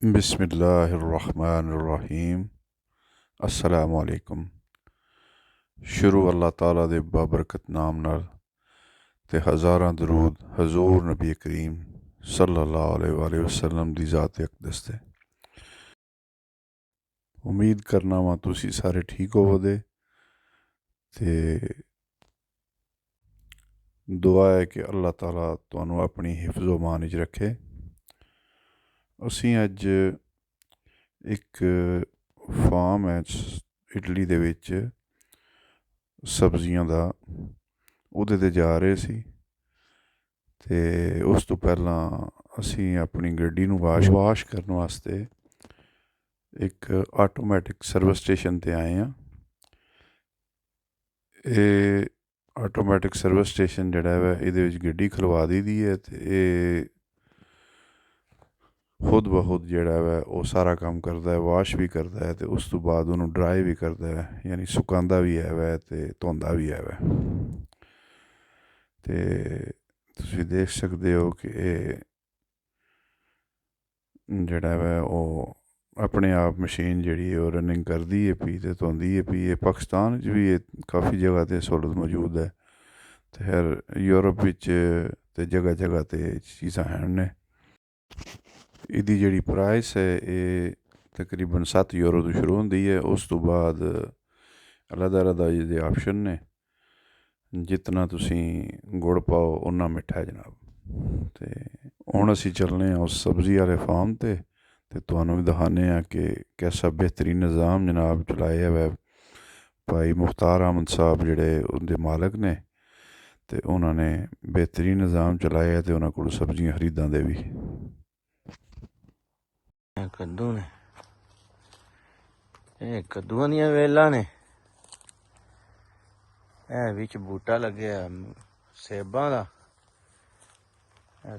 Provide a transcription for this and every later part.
बिस्मिल्लाहिर्रहमानिर्रहीम। अस्सलामु अलैकुम। शुरू अल्लाह ताला दे बाबरकत नाम नाल ते हज़ारां दरूद हजूर नबी करीम सल्लल्लाहु अलैहि वसल्लम दी ज़ात अक़दस ते। उम्मीद करना वा तुसी सारे ठीक होवोगे ते दुआ है कि अल्लाह ताला तुहानू अपनी हिफ्ज़ो मान च रखे। असीं अज एक फार्म है इटली दे विच सब्जियां दा उहदे ते जा रहे सी ते उस तो पहलां असीं अपनी गड्डी नू वाश करने वास्ते एक आटोमैटिक सर्विस स्टेशन ते आए हैं। ये आटोमैटिक सर्विस स्टेशन जिहड़ा है इहदे विच गड्डी खलवा दी दी है ते खुद ब खुद जिहड़ा है वो सारा काम करता है, वाश भी करता है तो उस तो बाद उन्होंने ड्राई भी करता है, यानी सुकांदा भी है वै ते धोंदा भी है वै। ते तुसी देख सकते हो कि जिहड़ा है वो अपने आप मशीन जिहड़ी है रनिंग करदी है पी ते धोंदी है पी। पाकिस्तान च भी काफ़ी जगह ते सहूलत मौजूद है ते खैर यूरोप विच ते जगह जगह ते चीज़ां हैन ने। इहदी जिहड़ी प्राइस है ये तकरीबन 7 यूरो तो शुरू होंदी है। उस तो बाद अलग अलग इहदे ऑप्शन ने, जितना तुसी गुड़ पाओ उन्ना मिठा है जनाब। ते हुण असीं चलने उस सब्जी आह्ले फार्म ते तुहानू भी दिखाने कि कैसा बेहतरीन निज़ाम जनाब चलाया है भाई मुख्तार अहमद साहब जिहड़े उंदे मालक ने ते उन्होंने बेहतरीन निज़ाम चलाया ते उन्हां कोलों सब्जियां खरीदां दे भी। कद्दू ने कद्दूआं दियां वेलां ने बिच बूटा लग्गेआ सेबां दा,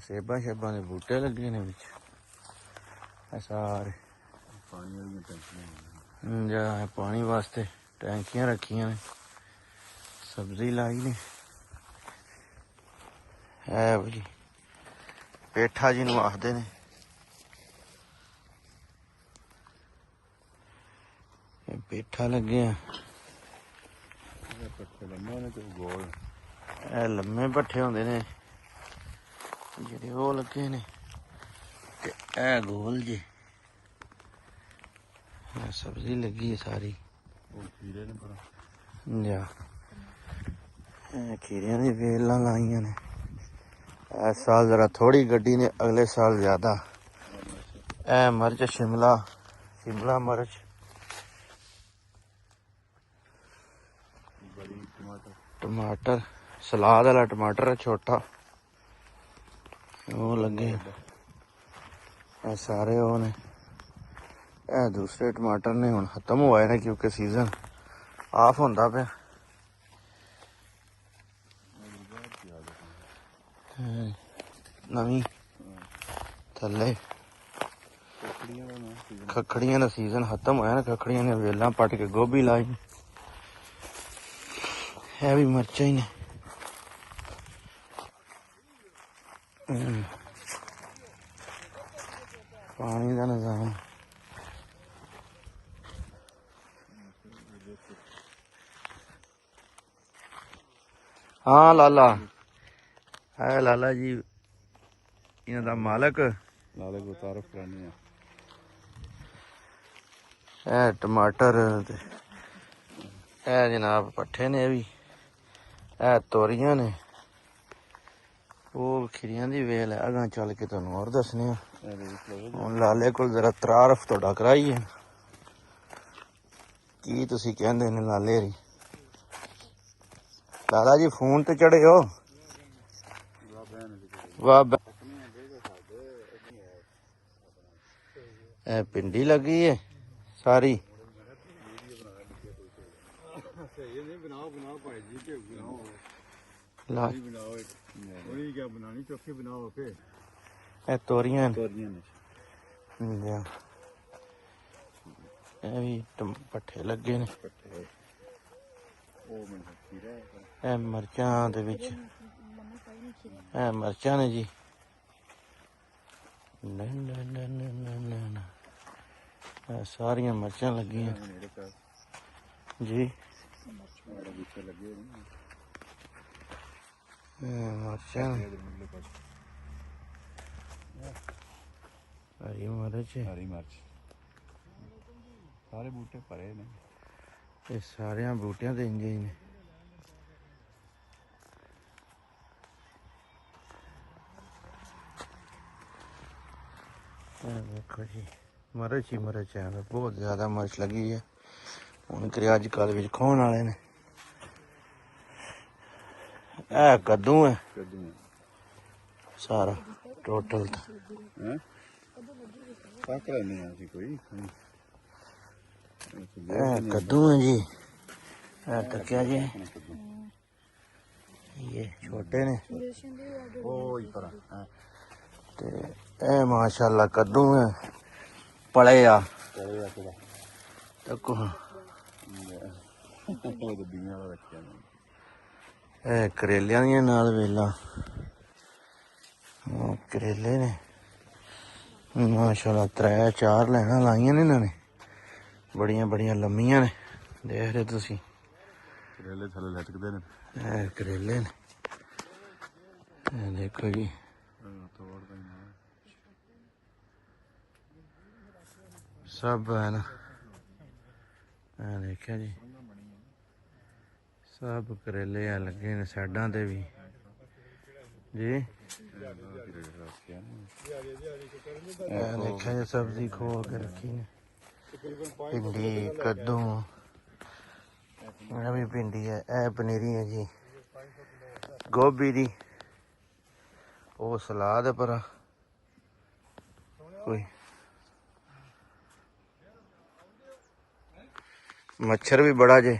सेबां शेबां दे बूटे लग्गे ने बिच सारे पानी वास्ते टैंकियां रखियां ने, सब्जी लाई ने भाई पेठा जिनू आखदे ने। पेठा लग्गे लम्मे भट्ठे होंदे ने जेह्ड़े ओह् लग्गे ने ते गोल जे सब्जी लगी है सारी। खीरियां दी वेलां लाइयां ने। इस साल जरा थोड़ी गड्डी ने, अगले साल ज्यादा। मर्च शिमला मर्च, टमाटर सलाद वाला टमाटर है छोटा वो लगे सारे वो ने। दूसरे टमाटर ने हुण खत्म हुए ने क्योंकि सीजन ऑफ होंदा पे। नवी थल्ले खखड़ियां का सीजन खत्म होया ना, खखड़ियां ने वेलां पट के गोभी लाई। है भी मर्चा ही ने। पानी का निजाम हाँ लाला है, लाला जी इन्हां दा मालक। लाले को तारफ करानी है टमाटर है जनाब पट्ठे ने भी है, तोरियां ने वो खीरियां दी वेल है। अगां चल के तुहानू होर दस्सने हुण लाले कोल जरा तारफ तुहाडा कराइए की तुसी कहंदे ने लाले री। लाला जी फोन ते चढ़े हो वाह भिंडी लगी है सारी। तोरियां भी पट्ठे लगे ने। मर्चां दे विच मर्चां ने जी। ਇਹ ਸਾਰੀਆਂ ਮਿਰਚਾਂ ਲੱਗੀਆਂ ਜੀ। ਮਿਰਚਾਂ ਹਰੀ ਮਿਰਚ ਹਰੀ ਮਿਰਚ ਸਾਰੇ ਬੂਟੇ ਭਰੇ ਨੇ। ਇਹ ਸਾਰਿਆਂ ਬੂਟਿਆਂ ਦੇ ਇੰਜੇ ਹੀ ਨੇ। ਇਹ ਦੇਖੋ ਜੀ ਮਿਰਚ ਹੀ ਮਿਰਚ ਹੈ, ਬਹੁਤ ਜ਼ਿਆਦਾ ਮਿਰਚ ਲੱਗੀ ਹੈ। ਹੁਣ ਕਰੇ ਅੱਜ ਕੱਲ੍ਹ ਵਿੱਚ ਖਾਣ ਵਾਲੇ ਨੇ। ਇਹ ਕੱਦੂ ਹੈ ਸਾਰਾ ਟੋਟਲ। ਪੱਕ ਲੈਂਦੇ ਆ ਅਸੀਂ ਕੋਈ ਇਹ ਕੱਦੂ ਹੈ ਜੀ। ਇਹ ਟੱਕਿਆ ਜੀ, ਇਹ ਛੋਟੇ ਨੇ ਤੇ ਇਹ ਮਾਸ਼ਾਅੱਲਾ ਕੱਦੂ ਹੈ ਪਲੇ ਆ। ਦੇਖੋ ਇਹ ਕਰੇਲਿਆਂ ਦੀਆਂ ਨਾਲ ਵੇਲਾਂ, ਕਰੇਲੇ ਨੇ ਮਾਸ਼ਾਅੱਲਾ। 3-4 ਲੈਣਾ ਲਾਈਆਂ ਨੇ ਇਹਨਾਂ ਨੇ, ਬੜੀਆਂ ਬੜੀਆਂ ਲੰਮੀਆਂ ਨੇ। ਦੇਖ ਰਹੇ ਤੁਸੀਂ ਕਰੇਲੇ ਥੱਲੇ ਲਟਕਦੇ ਨੇ। ਇਹ ਕਰੇਲੇ ਨੇ, ਇਹ ਦੇਖੋ ਜੀ। ਸਭ ਹੈ ਨਾ, ਇਹ ਦੇਖਿਆ ਜੀ ਸਭ ਕਰੇਲੇ ਆ ਲੱਗੇ ਨੇ ਸਾਈਡਾਂ ਤੇ ਵੀ ਜੀ। ਇਹ ਦੇਖਿਆ ਜੀ ਸਬਜ਼ੀ ਖੋ ਕੇ ਰੱਖੀ ਨੇ, ਭਿੰਡੀ ਕੱਦੂ, ਇਹ ਵੀ ਭਿੰਡੀ ਹੈ। ਇਹ ਪਨੀਰੀ ਹੈ ਜੀ ਗੋਭੀ ਦੀ। ਉਹ ਸਲਾਦ ਹੈ ਪਰ ਕੋਈ ਮੱਛਰ ਵੀ ਬੜਾ ਜੇ।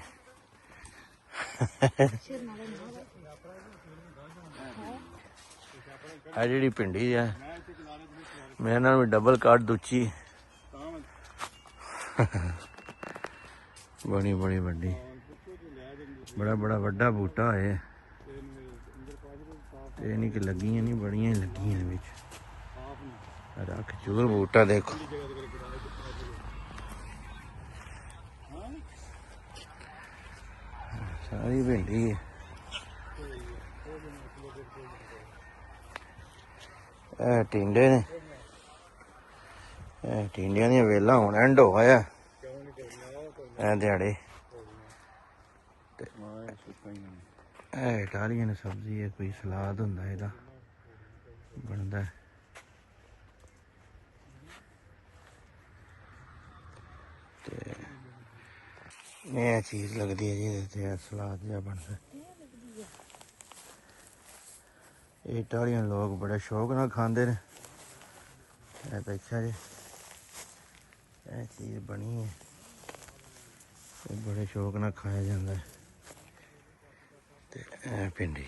ਆ ਜਿਹੜੀ ਭਿੰਡੀ ਹੈ ਮੇਰੇ ਨਾਲ ਵੀ ਡਬਲ ਕਾਟ ਦੂਚੀ ਬੜੀ ਬੜੀ ਵੱਡੀ, ਬੜਾ ਬੜਾ ਵੱਡਾ ਬੂਟਾ ਹੈ। ਤੇ ਨਹੀਂ ਕਿ ਲੱਗੀਆਂ ਨਹੀਂ, ਬੜੀਆਂ ਹੀ ਲੱਗੀਆਂ ਵਿੱਚ। ਰੱਖ ਚੂਰ ਬੂਟਾ ਦੇਖੋ, ਸਾਰੀ ਭਿੰਡੀ ਹੈ। ਇਹ ਟਿੰਡੇ ਨੇ, ਇਹ ਟਿੰਡਿਆਂ ਦੀਆਂ ਵੇਲਾਂ ਹੁਣ ਐਂਡ ਹੋ ਗਿਆ ਇਹ ਦਿਹਾੜੇ। ਤੇ ਇਹ ਇਟਾਲੀਅਨ ਸਬਜ਼ੀ ਹੈ, ਕੋਈ ਸਲਾਦ ਹੁੰਦਾ ਇਹਦਾ ਬਣਦਾ। ਤੇ ਇਹ ਚੀਜ਼ ਲੱਗਦੀ ਹੈ ਜੀ ਇਹਦੇ ਤੇ, ਸਲਾਦ ਜਿਹਾ ਬਣਦਾ। ਇਹ ਇਟਾਲੀਅਨ ਲੋਕ ਬੜੇ ਸ਼ੌਕ ਨਾਲ ਖਾਂਦੇ ਨੇ। ਇਹ ਦੇਖਿਆ ਜੀ ਇਹ ਚੀਜ਼ ਬਣੀ ਹੈ, ਇਹ ਬੜੇ ਸ਼ੌਕ ਨਾਲ ਖਾਇਆ ਜਾਂਦਾ ਹੈ। ਤੇ ਇਹ ਭਿੰਡੀ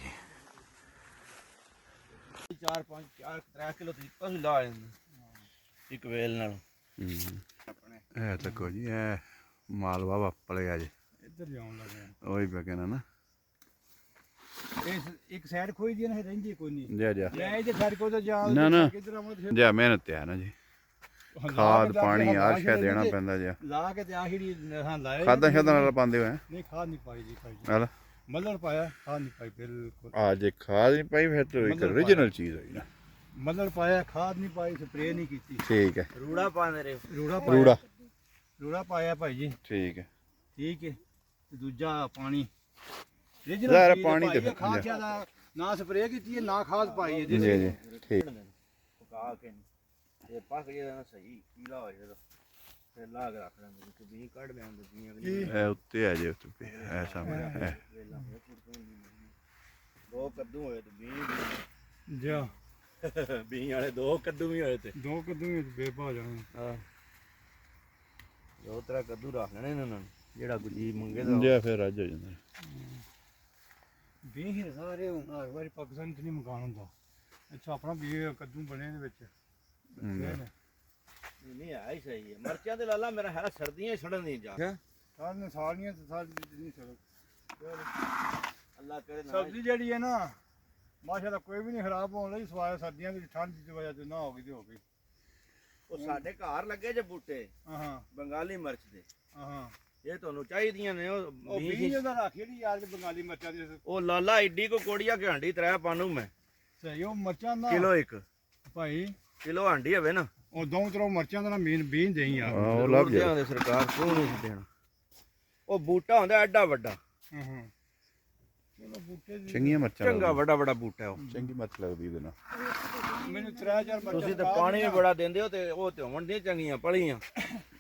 4-5-3 ਕਿਲੋ ਤਰੀਕਾ ਲਾ ਜਾਂਦੇ ਇੱਕ ਵੇਲ ਨਾਲ। ਇਹ ਤੱਕੋ ਜੀ, ਇਹ ਮਾਲਵਾ ਵਾਪਲਿਆ ਜੀ ਇੱਧਰ ਜਾਉਣ ਲੱਗੇ। ਉਹੀ ਪਿਆ ਕਹਿਣਾ ਨਾ। ਇਸ ਇੱਕ ਸਾਈਡ ਖੋਈ ਦੀ ਨਾ ਰਹਿੰਦੀ ਕੋਈ ਨਹੀਂ। ਜਾ ਜਾ ਮੈਂ ਇਹਦੇ ਸਾਈਡ ਕੋ ਤਾਂ ਜਾ ਨਾ ਨਾ ਕਿੱਧਰ ਆਵਾਂ ਜਾ, ਮਿਹਨਤ ਹੈ ਨਾ ਜੀ, ਖਾਦ ਪਾਣੀ ਆਸ਼ਾ ਦੇਣਾ ਪੈਂਦਾ ਜੀ। ਲਾ ਕੇ ਤੇ ਆਖਰੀ ਹਾਂ ਲਾਏ ਖਾਦਾਂ ਸ਼ਾਦਾਂ ਨਾਲ ਪਾਉਂਦੇ ਹੋਏ ਨਹੀਂ, ਖਾਦ ਨਹੀਂ ਪਾਈ ਜੀ ਭਾਈ ਜੀ। ਹਲ ਮੱਲੜ ਪਾਇਆ, ਖਾਦ ਨਹੀਂ ਪਾਈ ਬਿਲਕੁਲ। ਆ ਜੇ ਖਾਦ ਨਹੀਂ ਪਾਈ ਫਿਰ ਤਾਂ ਇੱਕ ਓਰੀਜਨਲ ਚੀਜ਼ ਹੋਈ ਨਾ। ਮੱਲੜ ਪਾਇਆ, ਖਾਦ ਨਹੀਂ ਪਾਈ, ਸਪਰੇਅ ਨਹੀਂ ਕੀਤੀ। ਠੀਕ ਹੈ, ਰੂੜਾ ਪਾਉਂਦੇ ਰਹੇ। ਰੂੜਾ ਪਾਇਆ, ਰੂੜਾ ਰੂੜਾ ਪਾਇਆ ਭਾਈ ਜੀ। ਠੀਕ ਹੈ, ਠੀਕ ਹੈ। ਤੇ ਦੂਜਾ ਪਾਣੀ ਜ਼ਾਹਰ ਪਾਣੀ ਤੇ ਫਿਰ ਖਾਦ ਜ਼ਿਆਦਾ ਨਾ ਸਪਰੇਅ ਕੀਤੀ ਹੈ ਨਾ ਖਾਦ ਪਾਈ ਹੈ ਜੀ ਜੀ ਠੀਕ। ਪਕਾ ਕੇ ਇਹ ਪੱਕ ਜਿਹੜਾ ਸਹੀ ਪੀਲਾ ਹੋ ਜਾਏਗਾ ਫਿਰ ਲਾ ਕੇ ਰੱਖ ਲੈਂਦੇ ਕਿ ਵੀ ਕੱਢ ਲੈਂਦੇ ਜੀਆਂ ਇਹ ਉੱਤੇ ਆ ਜੇ ਉੱਤੇ ਇਹ ਸਾਹਮਣੇ ਦੋ ਕੱਦੂ ਹੋਏ ਤੇ 20 ਜਾ 20 ਵਾਲੇ ਦੋ ਕੱਦੂ ਵੀ ਹੋਏ ਤੇ ਦੋ ਕਦੂ ਵਿੱਚ ਬੇਭਾ ਜਾਣਾ। ਹਾਂ ਦੋ ਤਰ੍ਹਾਂ ਕੱਦੂ ਰੱਖ ਲੈਣੇ ਇਹਨਾਂ ਨੂੰ, ਜਿਹੜਾ ਕੋਈ ਚੀਜ਼ ਮੰਗੇ ਤਾਂ ਜੇ ਫਿਰ ਰੱਜ ਹੋ ਜਾਂਦਾ। 20 ਸਾਰੇ ਹੁਣ ਹਰ ਵਾਰੀ ਪਾਕਿਸਤਾਨ ਚ ਨਹੀਂ ਮਕਾਨ ਹੁੰਦਾ। ਅੱਛਾ ਆਪਣਾ ਵੀ ਕੱਦੂ ਬਣੇ ਦੇ ਵਿੱਚ ਨਹੀਂ ਹੈ ਹੀ ਸਹੀ ਹੈ। ਮਿਰਚਾਂ ਤੇ ਲਾਲਾ ਮੇਰਾ ਹੈ ਸਰਦੀਆਂ ਛੜਨ ਨਹੀਂ ਜਾ ਸਾਰੀਆਂ ਸਾਲੀਆਂ ਤੇ ਸਾਰੀ ਨਹੀਂ ਸੜਕ ਅੱਲਾ ਕਰੇ ਨਾ। ਸਬਜ਼ੀ ਜਿਹੜੀ ਹੈ ਨਾ ਮਾਸ਼ਾਅੱਲਾ ਕੋਈ ਵੀ ਨਹੀਂ ਖਰਾਬ ਹੋਣ ਲਈ, ਸਵਾਏ ਸਰਦੀਆਂ ਦੀ ਠੰਡ ਦੀ ਵਜ੍ਹਾ ਤੋਂ ਨਾ ਹੋ ਗਈ ਤੇ ਹੋ ਗਈ। ਉਹ ਸਾਡੇ ਘਰ ਲੱਗੇ ਜੇ ਬੂਟੇ ਹਾਂ ਬੰਗਾਲੀ ਮਿਰਚ ਦੇ ਹਾਂ ਇਹ ਤੁਹਾਨੂੰ ਚਾਹੀਦੀਆਂ ਨੇ ਉਹ ਬੀਜ ਉਹਦਾ ਰੱਖ ਜਿਹੜੀ ਯਾਰ ਬੰਗਾਲੀ ਮਿਰਚਾਂ ਦੀ ਉਹ ਲਾਲਾ ਏਡੀ ਕੋ ਕੋੜੀਆ ਕਿ ਹਾਂਡੀ ਤਰਾ ਪਾਣੂ ਮੈਂ ਸਹੀ ਉਹ ਮਿਰਚਾਂ ਦਾ ਕਿਲੋ ਇੱਕ ਭਾਈ ਕਿਲੋ ਹਾਂਡੀ ਹੋਵੇ ਨਾ ਉਹ ਦੋ ਤਰ੍ਹਾਂ ਮਿਰਚਾਂ ਦਾ ਨਾ ਮੀਨ ਬੀਜ ਦੇਈ ਯਾਰ ਉਹ ਲੱਭ ਜਾ ਦੇ ਸਰਕਾਰ ਕਿਉਂ ਨਹੀਂ ਦੇਣਾ ਉਹ ਬੂਟਾ ਹੁੰਦਾ ਐਡਾ ਵੱਡਾ ਹਾਂ ਚਲੋ ਬੂਟੇ ਦੀ ਚੰਗੀਆਂ ਮਿਰਚਾਂ ਚੰਗਾ ਵੱਡਾ ਵੱਡਾ ਬੂਟਾ ਉਹ ਚੰਗੀ ਮਿਰਚ ਲੱਗਦੀ ਇਹਦੇ ਨਾਲ ਮੈਨੂੰ 3000 ਮਿਰਚਾਂ ਤੁਸੀਂ ਤਾਂ ਪਾਣੀ ਵੀ ਬੜਾ ਦਿੰਦੇ ਹੋ ਤੇ ਉਹ ਤੇ ਹੋਣ ਦੀਆਂ ਚੰਗੀਆਂ ਪਲੀਆਂ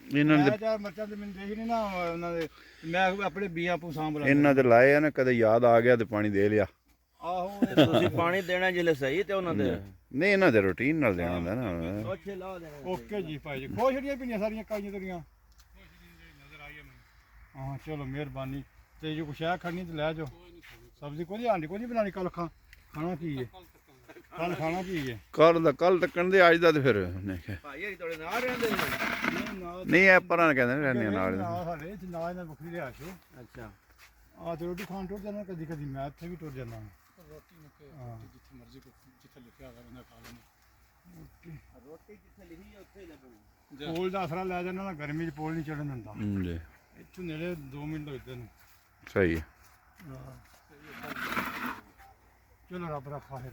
ਇਹਨਾਂ ਦੇ 3000 ਮਿਰਚਾਂ ਤੇ ਮੈਨੂੰ ਦੇਖ ਨਹੀਂ ਨਾ ਉਹਨਾਂ ਦੇ ਮੈਂ ਆਪਣੇ ਬੀਆਂ ਪੂ ਸਾਂਭ ਲਾ ਇਹਨਾਂ ਦੇ ਲਾਏ ਆ ਨਾ ਕਦੇ ਯਾਦ ਆ ਗਿਆ ਤੇ ਪਾਣੀ ਦੇ ਲਿਆ ਆਹੋ ਤੇ ਤੁਸੀਂ ਪਾਣੀ ਦੇਣਾ ਜਿਲੇ ਸਹੀ ਤੇ ਉਹਨਾਂ ਦੇ ਨਹੀਂ ਇਹਨਾਂ ਦੇ ਰੂਟੀਨ ਨਾਲ ਦੇਣਾ ਹੁੰਦਾ ਨਾ ਉੱਥੇ ਲਾ ਦੇਣਾ ਓਕੇ ਜੀ ਭਾਈ ਜੀ ਖੁਸ਼ ਜਿਹੜੀਆਂ ਪੀਣੀਆਂ ਸਾਰੀਆਂ ਕਾਈਆਂ ਤੇਰੀਆਂ ਹਾਂ ਚਲੋ ਮਿਹਰਬਾਨੀ ਤੇ ਜੋ ਕੁਛ ਆ ਖੜਨੀ ਤੇ ਲੈ ਜਾਓ ਸਬਜ਼ੀ ਕੋਈ ਆਂਡੀ ਕੋਈ ਨਹੀਂ ਬਣਾਣੀ ਕੱਲ ਖਾਣਾ ਕੀ ਹੈ ਕੱਲ ਖਾਣਾ ਕੀ ਹੈ ਕੱਲ ਤੱਕਣ ਦੇ ਅੱਜ ਦਾ ਤੇ ਫਿਰ ਉਹਨੇ ਕਿਹਾ। ਭਾਈ ਇਹ ਤੁਹਾਡੇ ਨਾਲ ਰਹਿੰਦੇ ਨੇ ਨਹੀਂ ਇਹ ਪਰਾਂ ਕਹਿੰਦੇ ਨੇ ਰਹਿੰਦੇ ਨਾਲ ਨਾਲ ਸਾਡੇ ਇੱਥੇ ਨਾਲ ਇਹਨਾਂ ਵੱਖਰੀ ਲਿਆ ਛੋ ਅੱਛਾ ਆ ਤੇ ਰੋਟੀ ਖਾਣ ਟੁਰ ਜਾਣਾ ਕਦੀ ਕਦੀ ਮੈਂ ਇੱਥੇ ਵੀ ਟੁਰ ਜਾਣਾ ਰੋਟੀ ਜਿੱਥੇ ਲਿਖੀ ਹੈ ਉੱਥੇ ਹੀ ਲੱਗਣੀ ਪੋਲ ਦਾ ਆਸਰਾ ਲੈ ਜਾਣਾ ਨਾ ਗਰਮੀ 'ਚ ਪੋਲ ਨਹੀਂ ਚੜਨ ਦਿੰਦਾ ਜੀ ਇੱਥੋਂ ਨੇੜੇ 2 ਮਿੰਟ ਲੱਗਦੇ ਨੇ ਸਹੀ ਹੈ ਚਲੋ ਰੱਬ ਰੱਖਾ ਫਿਰ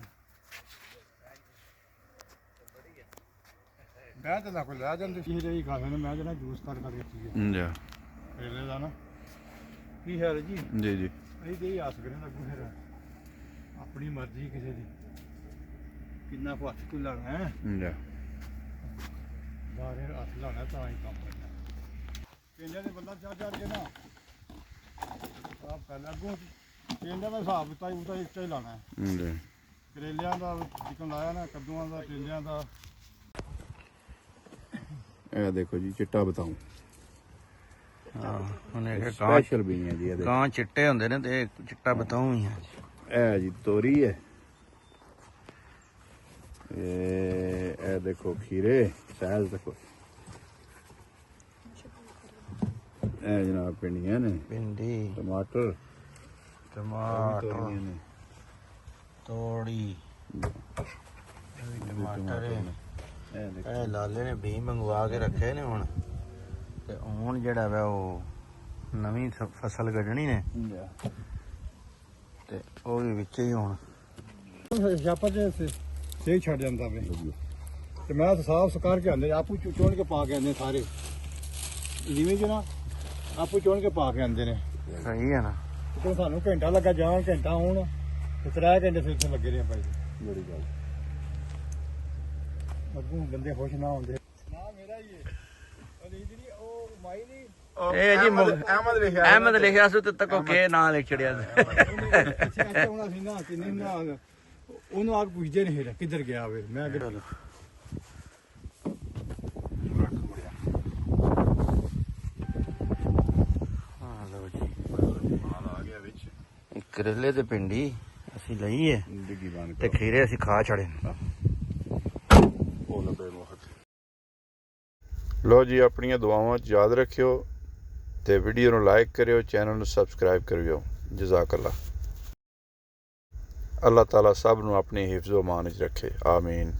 ਮੈਂ ਤਾਂ ਨਾ ਕੋਈ ਲੈ ਜਾਂਦੇ ਸੀ ਰਹੀ ਖਾਵੇ ਨੇ ਮੈਂ ਜਨਾ ਜੂਸ ਕਰ ਕਰਕੇ ਪੀਏ ਜੀ ਫੇਰੇ ਦਾ ਨਾ ਕੀ ਹਾਲ ਜੀ ਜੀ ਜੀ ਅਸੀਂ ਤੇ ਹੀ ਆਸ ਕਰੇ ਲੱਗੂ ਫਿਰ ਆਪਣੀ ਮਰਜ਼ੀ ਕਿਸੇ ਦੀ ਕਿੰਨਾ ਕੁ ਹੱਥ ਕੋਈ ਲਾਣਾ ਹੈ ਜੀ ਬਾਹਰ ਹੱਥ ਲਾਣਾ ਤਾਂ ਹੀ ਕੰਮ ਕਰਨਾ ਪਿੰਡਾਂ ਦੇ ਬੰਦਾ ਚੜ ਕੇ ਨਾ ਆਪ ਪਹਿਲਾਂ ਅੱਗੋਂ ਪਿੰਡਾਂ ਦਾ ਹਿਸਾਬ ਤਾਂ ਇੱਕ ਹੀ ਲਾਣਾ ਜੀ ਕਰੇਲਿਆਂ ਦਾ ਚਿਕਨ ਲਾਇਆ ਨਾ ਕੱਦੂਆਂ ਦਾ ਟਿੰਡਿਆਂ ਦਾ ਇਹ ਦੇਖੋ ਜੀ ਚਿੱਟਾ ਬਤਾਉ ਹਾਂ ਉਹਨੇ ਕਿਹਾ ਸਪੈਸ਼ਲ ਵੀ ਹੈ ਜੀ ਇਹਦੇ ਕਾਂ ਚਿੱਟੇ ਹੁੰਦੇ ਨੇ ਤੇ ਇਹ ਚਿੱਟਾ ਬਤਾਉਂ ਹੀ ਹੈ ਇਹ ਜੀ ਤੋਰੀ ਹੈ ਇਹ ਦੇਖੋ ਖੀਰੇ ਸਾਇਜ਼ ਦੇਖੋ ਇਹ ਜਨਾਬ ਪਿੰਡੀਆਂ ਨੇ ਭਿੰਡੀ ਟਮਾਟਰ ਟਮਾਟਰ ਤੋਰੀਆਂ ਨੇ ਤੋੜੀ ਟਮਾਟਰ ਇਹ ਦੇਖੋ ਇਹ ਲਾਲੇ ਨੇ ਬੀ ਮੰਗਵਾ ਕੇ ਰੱਖੇ ਨੇ ਹੁਣ ਤੇ ਹੁਣ ਜਿਹੜਾ ਵਾ ਉਹ ਨਵੀਂ ਫਸਲ ਕੱਢਣੀ ਨੇ ਤੇ ਉਹ ਵੀ ਵਿੱਚ ਹੀ ਹੁਣ ਛਾਪਾ ਤੇ ਸੇ ਛੱਡ ਜਾਂਦਾ ਵੇ ਤੇ ਮੈਂ ਸਾਫ ਸੁਕਾਰ ਕੇ ਆਂਦੇ ਆਪੂ ਚੋਣ ਕੇ ਪਾ ਕੇ ਆਂਦੇ ਸਾਰੇ ਜਿਵੇਂ ਜਨਾ ਆਪੂ ਚੋਣ ਕੇ ਪਾ ਕੇ ਆਂਦੇ ਨੇ ਸਹੀ ਹੈ ਨਾ ਤੇ ਸਾਨੂੰ ਘੰਟਾ ਲੱਗਾ ਜਾਣ ਘੰਟਾ ਆਉਣ ਤੇ 3 ਘੰਟੇ ਫਿਰ ਇੱਥੇ ਲੱਗੇ ਰਹੇ ਭਾਈ ਬੜੀ ਗੱਲ ਅੱਗੋਂ ਬੰਦੇ ਖੁਸ਼ ਨਾ ਹੁੰਦੇ ਨਾ ਮੇਰਾ ਹੀ ਹੈ ਉਹ ਜਿਹੜੀ ਉਹ ਮਾਈ ਨਹੀਂ ਇਹ ਜੀ ਅਹਿਮਦ ਲਿਖਿਆ ਅਹਿਮਦ ਲਿਖਿਆ ਸੀ ਤੇ ਤੱਕੋ ਕੇ ਨਾਂ ਲਿਖ ਛੜਿਆ ਅੱਛਾ ਹੋਣਾ ਸੀ ਨਾ ਕਿ ਨਹੀਂ ਨਾ ਉਹਨੂੰ ਆਪ ਪੁੱਛਦੇ ਨਹੀਂ ਫਿਰ ਕਿੱਧਰ ਗਿਆ ਵੇ ਮੈਂ ਕਿਹਾ ਹਾਂ ਲਓ ਜੀ ਮਾਲ ਆ ਗਿਆ ਵਿੱਚ ਇਹ ਕਰੇਲੇ ਤੇ ਭਿੰਡੀ ਅਸੀਂ ਲਈ ਹੈ ਡਿੱਗੀ ਬਣ ਤੇ ਖੀਰੇ ਅਸੀਂ ਖਾ ਛੜੇ ਉਹ ਲੱਭੇ ਬਹੁਤ ਲੋ ਜੀ ਆਪਣੀਆਂ ਦੁਆਵਾਂ 'ਚ ਯਾਦ ਰੱਖਿਓ ਤੇ ਵੀਡੀਓ ਨੂੰ ਲਾਈਕ ਕਰਿਓ ਚੈਨਲ ਨੂੰ ਸਬਸਕ੍ਰਾਈਬ ਕਰਿਓ ਜਜ਼ਾਕ ਅੱਲਾਹ ਤਾਲਾ ਸਭ ਨੂੰ ਆਪਣੀ ਹਿਫਜ਼ੋ ਮਾਨ 'ਚ ਰੱਖੇ ਆਮੀਨ